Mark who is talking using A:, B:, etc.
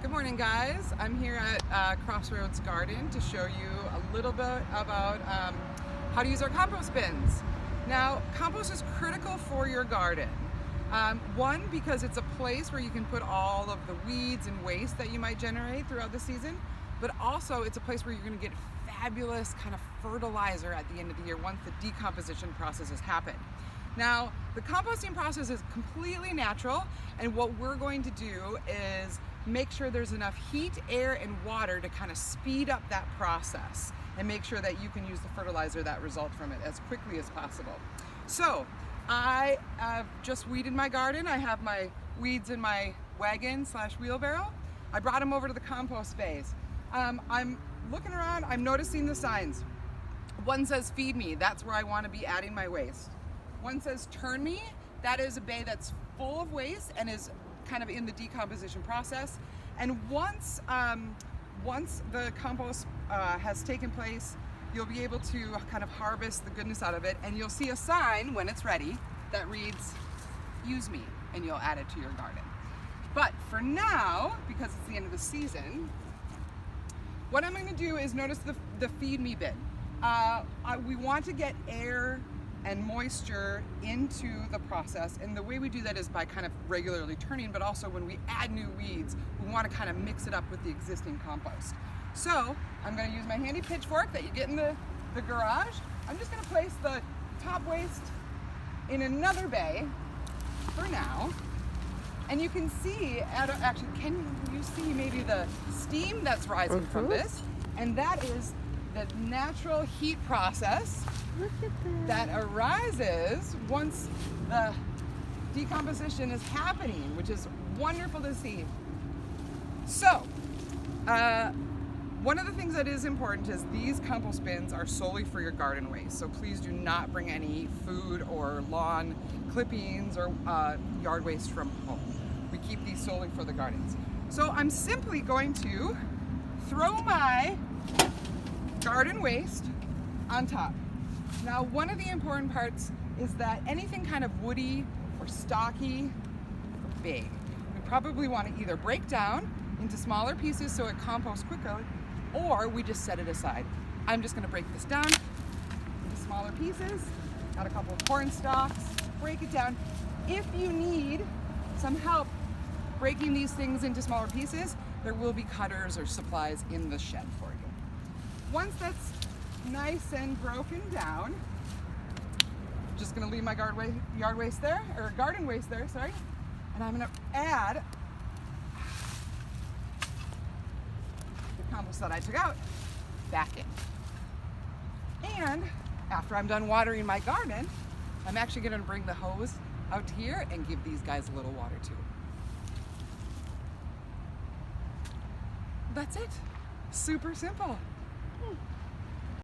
A: Good morning, guys. I'm here at Crossroads Garden to show you a little bit about how to use our compost bins. Now, compost is critical for your garden. One, because it's a place where you can put all of the weeds and waste that you might generate throughout the season, but also it's a place where you're going to get fabulous kind of fertilizer at the end of the year once the decomposition process has happened. Now, the composting process is completely natural, and what we're going to do is make sure there's enough heat, air, and water to kind of speed up that process and make sure that you can use the fertilizer that results from it as quickly as possible. So, I have just weeded my garden. I have my weeds in my wagon/wheelbarrow. I brought them over to the compost phase. I'm looking around, I'm noticing the signs. One says feed me, that's where I want to be adding my waste. One says turn me, that is a bay that's full of waste and is kind of in the decomposition process. And once the compost has taken place, you'll be able to kind of harvest the goodness out of it, and you'll see a sign when it's ready that reads use me, and you'll add it to your garden. But for now, because it's the end of the season, what I'm going to do is notice the feed me bin. We want to get air and moisture into the process, and the way we do that is by kind of regularly turning, but also when we add new weeds, we want to kind of mix it up with the existing compost. So I'm going to use my handy pitchfork that you get in the garage. I'm just going to place the top waste in another bay for now, and you can see, actually, can you see maybe the steam that's rising from this? And that is the natural heat process that arises once the decomposition is happening, which is wonderful to see. So, one of the things that is important is these compost bins are solely for your garden waste. So please do not bring any food or lawn clippings or yard waste from home. We keep these solely for the gardens. So I'm simply going to throw my garden waste on top. Now, one of the important parts is that anything kind of woody or stocky or big, we probably want to either break down into smaller pieces so it composts quicker, or we just set it aside. I'm just going to break this down into smaller pieces. Got a couple of corn stalks, break it down. If you need some help breaking these things into smaller pieces, there will be cutters or supplies in the shed for you. Once that's nice and broken down, I'm just going to leave my yard waste there, or garden waste there, sorry, and I'm going to add the compost that I took out back in. And after I'm done watering my garden, I'm actually going to bring the hose out here and give these guys a little water too. That's it. Super simple.